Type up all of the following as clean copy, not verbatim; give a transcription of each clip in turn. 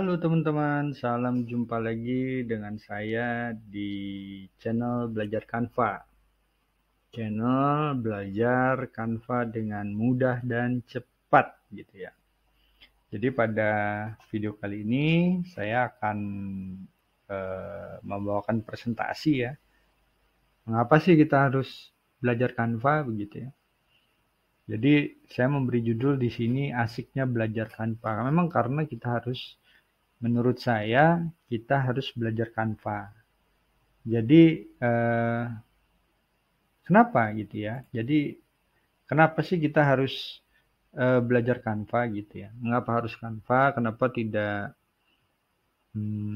Halo teman-teman, salam jumpa lagi dengan saya di channel Belajar Canva. Channel Belajar Canva dengan mudah dan cepat gitu ya. Jadi pada video kali ini saya akan membawakan presentasi ya. Mengapa sih kita harus belajar Canva begitu ya? Jadi saya memberi judul di sini asiknya belajar Canva. Memang karena menurut saya kita harus belajar Canva. Jadi kenapa gitu ya? Jadi kenapa sih kita harus belajar Canva gitu ya? Mengapa harus Canva? Kenapa tidak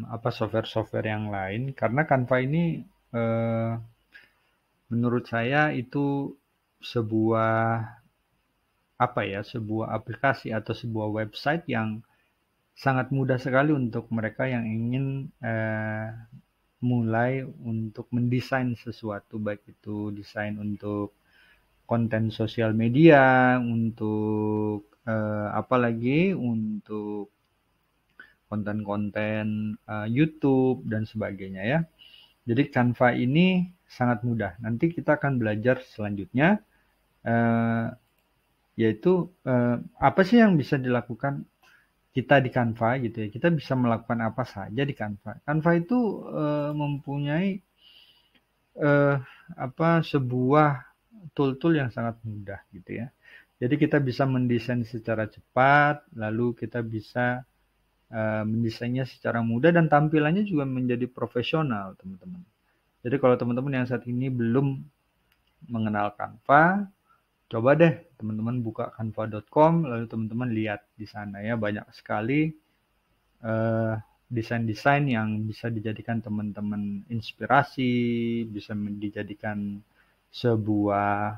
apa software-software yang lain? Karena Canva ini eh, menurut saya itu sebuah apa ya? Sebuah aplikasi atau sebuah website yang sangat mudah sekali untuk mereka yang ingin mulai untuk mendesain sesuatu, baik itu desain untuk konten sosial media, untuk apalagi untuk konten-konten YouTube dan sebagainya ya. Jadi Canva ini sangat mudah. Nanti kita akan belajar selanjutnya eh, yaitu apa sih yang bisa dilakukan kita di Canva gitu ya. Kita bisa melakukan apa saja di Canva. Canva itu mempunyai eh, sebuah tool-tool yang sangat mudah gitu ya. Jadi kita bisa mendesain secara cepat, lalu kita bisa mendesainnya secara mudah dan tampilannya juga menjadi profesional, teman-teman. Jadi kalau teman-teman yang saat ini belum mengenal Canva, coba deh teman-teman buka canva.com, lalu teman-teman lihat di sana ya banyak sekali eh, desain-desain yang bisa dijadikan teman-teman inspirasi, bisa dijadikan sebuah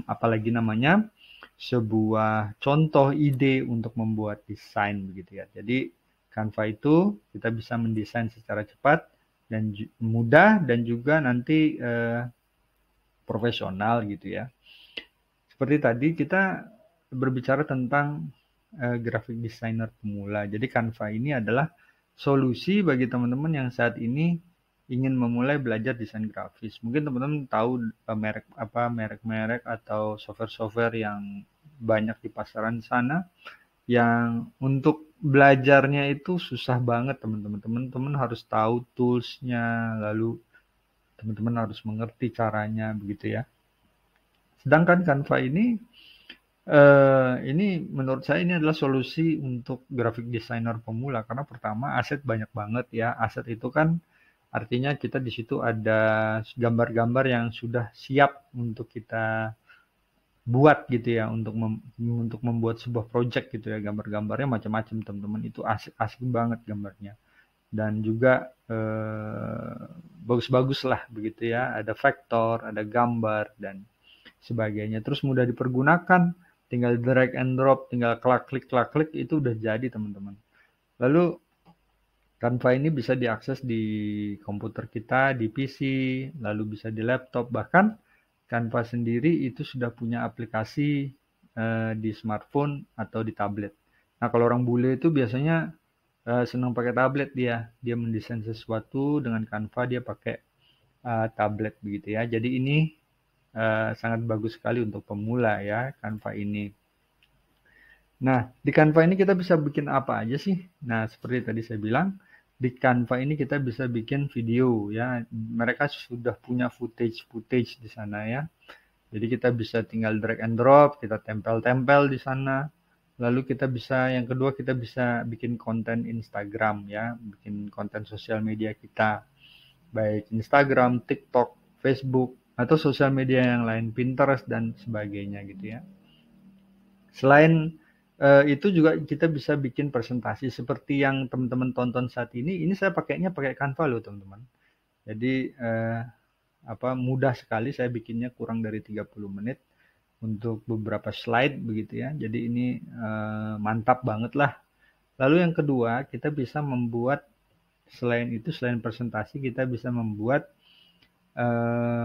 apalagi namanya sebuah contoh ide untuk membuat desain begitu ya. Jadi Canva itu kita bisa mendesain secara cepat dan mudah dan juga nanti profesional gitu ya. Seperti tadi kita berbicara tentang graphic designer pemula. Jadi Canva ini adalah solusi bagi teman-teman yang saat ini ingin memulai belajar desain grafis. Mungkin teman-teman tahu merek-merek atau software-software yang banyak di pasaran sana yang untuk belajarnya itu susah banget teman-teman. Teman-teman harus tahu tools-nya, lalu teman-teman harus mengerti caranya begitu ya. Sedangkan Canva ini menurut saya ini adalah solusi untuk graphic designer pemula karena pertama aset banyak banget ya. Aset itu kan artinya kita di situ ada gambar-gambar yang sudah siap untuk kita buat gitu ya untuk membuat sebuah project gitu ya. Gambar-gambarnya macam-macam teman-teman, itu asik-asik banget gambarnya dan juga bagus-bagus lah begitu ya. Ada vektor, ada gambar dan sebagainya. Terus mudah dipergunakan, tinggal drag and drop, tinggal klik-klik itu udah jadi teman-teman. Lalu Canva ini bisa diakses di komputer kita, di PC, lalu bisa di laptop, bahkan Canva sendiri itu sudah punya aplikasi di smartphone atau di tablet. Nah, kalau orang bule itu biasanya senang pakai tablet dia mendesain sesuatu dengan Canva dia pakai tablet begitu ya. Jadi ini sangat bagus sekali untuk pemula ya Canva ini. Nah, di Canva ini kita bisa bikin apa aja sih? Nah, seperti tadi saya bilang, di Canva ini kita bisa bikin video ya. Mereka sudah punya footage di sana ya. Jadi kita bisa tinggal drag and drop, kita tempel-tempel di sana. Lalu yang kedua kita bisa bikin konten Instagram ya, bikin konten sosial media kita. Baik Instagram, TikTok, Facebook, atau sosial media yang lain, Pinterest dan sebagainya gitu ya. Selain itu juga kita bisa bikin presentasi seperti yang teman-teman tonton saat ini. Ini saya pakainya pakai Canva loh teman-teman. Jadi mudah sekali, saya bikinnya kurang dari 30 menit untuk beberapa slide begitu ya. Jadi ini mantap banget lah. Lalu yang kedua, kita bisa membuat selain presentasi kita bisa membuat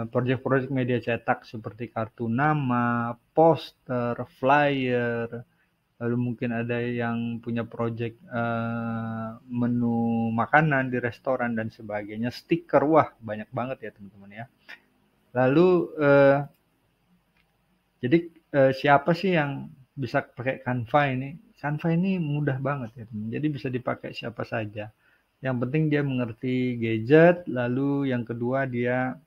proyek-proyek media cetak seperti kartu nama, poster, flyer, lalu mungkin ada yang punya project menu makanan di restoran dan sebagainya, stiker, wah banyak banget ya teman-teman ya. Lalu jadi siapa sih yang bisa pakai Canva ini? Canva ini mudah banget ya teman. Jadi bisa dipakai siapa saja. Yang penting dia mengerti gadget, lalu yang kedua dia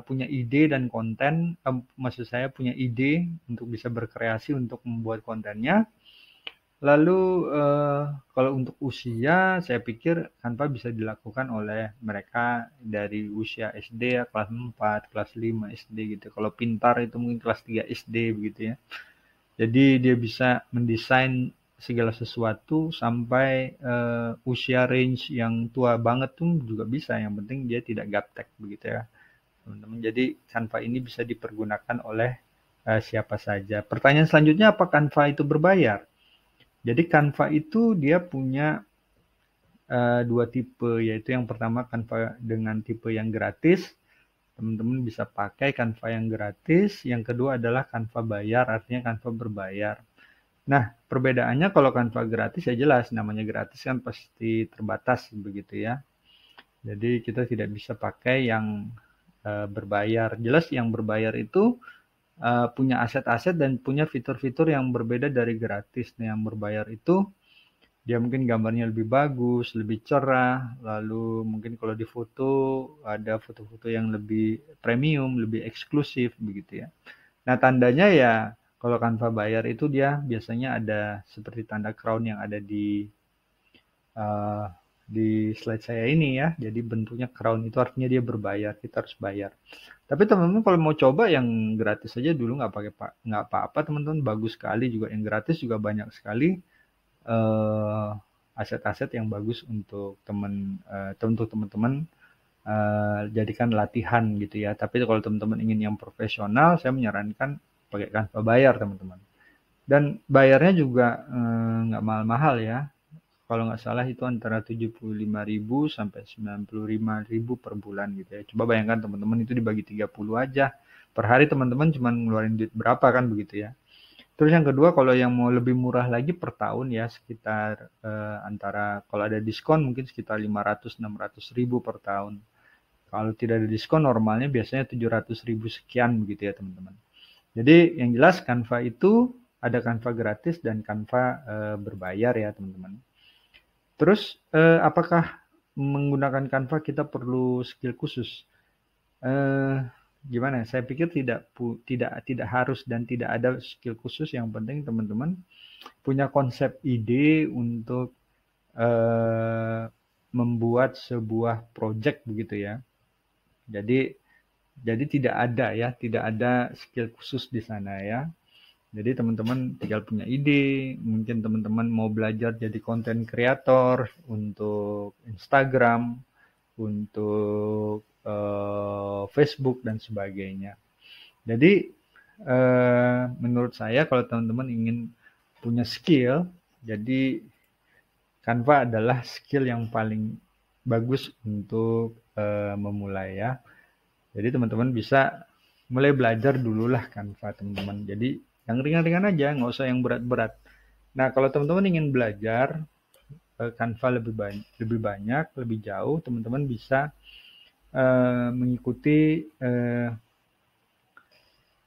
punya ide dan konten, maksud saya punya ide untuk bisa berkreasi untuk membuat kontennya. Lalu kalau untuk usia, saya pikir Canva bisa dilakukan oleh mereka dari usia SD ya, kelas 4, kelas 5 SD gitu. Kalau pintar itu mungkin kelas 3 SD begitu ya. Jadi dia bisa mendesain segala sesuatu sampai usia range yang tua banget tuh juga bisa. Yang penting dia tidak gaptek begitu ya, teman-teman. Jadi Canva ini bisa dipergunakan oleh siapa saja. Pertanyaan selanjutnya, apa Canva itu berbayar? Jadi Canva itu dia punya dua tipe, yaitu yang pertama Canva dengan tipe yang gratis. Teman-teman bisa pakai Canva yang gratis. Yang kedua adalah Canva bayar, artinya Canva berbayar. Nah, perbedaannya kalau Canva gratis ya jelas, namanya gratis kan pasti terbatas begitu ya. Jadi kita tidak bisa pakai yang berbayar. Jelas yang berbayar itu punya aset-aset dan punya fitur-fitur yang berbeda dari gratis. Nah, yang berbayar itu dia mungkin gambarnya lebih bagus, lebih cerah, lalu mungkin kalau di foto ada foto-foto yang lebih premium, lebih eksklusif begitu ya. Nah, tandanya ya kalau Canva bayar itu dia biasanya ada seperti tanda crown yang ada uh, di slide saya ini ya. Jadi bentuknya crown itu artinya dia berbayar, kita harus bayar. Tapi teman-teman kalau mau coba yang gratis saja dulu nggak apa-apa teman-teman, bagus sekali juga yang gratis juga banyak sekali aset-aset yang bagus untuk teman-teman jadikan latihan gitu ya. Tapi kalau teman-teman ingin yang profesional, saya menyarankan pakai Canva bayar teman-teman. Dan bayarnya juga nggak mahal-mahal ya. Kalau nggak salah itu antara 75.000 sampai 95.000 per bulan gitu ya. Coba bayangkan teman-teman itu dibagi 30 aja. Per hari teman-teman cuma ngeluarin duit berapa kan begitu ya. Terus yang kedua kalau yang mau lebih murah lagi per tahun ya sekitar antara kalau ada diskon mungkin sekitar 500-600 ribu per tahun. Kalau tidak ada diskon normalnya biasanya 700 ribu sekian begitu ya teman-teman. Jadi yang jelas Canva itu ada Canva gratis dan Canva berbayar ya teman-teman. Terus apakah menggunakan Canva kita perlu skill khusus? Gimana? Saya pikir tidak harus dan tidak ada skill khusus. Yang penting teman-teman punya konsep ide untuk membuat sebuah project begitu ya. Jadi tidak ada skill khusus di sana ya. Jadi teman-teman tinggal punya ide, mungkin teman-teman mau belajar jadi content creator untuk Instagram, untuk Facebook dan sebagainya. Jadi menurut saya kalau teman-teman ingin punya skill, jadi Canva adalah skill yang paling bagus untuk memulai ya. Jadi teman-teman bisa mulai belajar dululah Canva teman-teman. Jadi yang ringan-ringan aja, nggak usah yang berat-berat. Nah, kalau teman-teman ingin belajar Canva lebih banyak, lebih jauh, teman-teman bisa mengikuti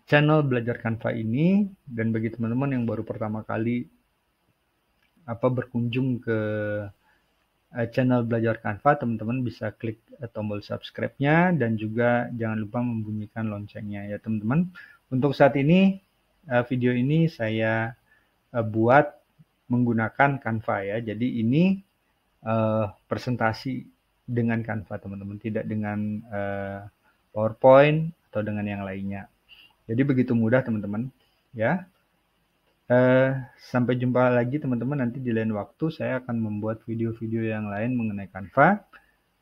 channel Belajar Canva ini. Dan bagi teman-teman yang baru pertama kali berkunjung ke channel Belajar Canva, teman-teman bisa klik tombol subscribe-nya dan juga jangan lupa membunyikan loncengnya ya teman-teman. Untuk saat ini video ini saya buat menggunakan Canva ya. Jadi ini presentasi dengan Canva teman-teman, tidak dengan PowerPoint atau dengan yang lainnya. Jadi begitu mudah teman-teman ya. Sampai jumpa lagi teman-teman, nanti di lain waktu saya akan membuat video-video yang lain mengenai Canva.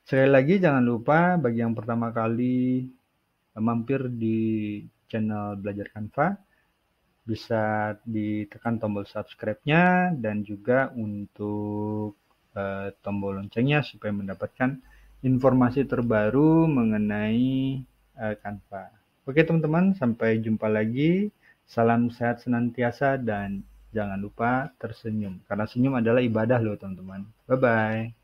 Sekali lagi jangan lupa bagi yang pertama kali mampir di channel Belajar Canva, bisa ditekan tombol subscribe-nya dan juga untuk tombol loncengnya supaya mendapatkan informasi terbaru mengenai Canva. Oke teman-teman, sampai jumpa lagi. Salam sehat senantiasa dan Jangan lupa tersenyum, karena senyum adalah ibadah loh teman-teman. Bye-bye.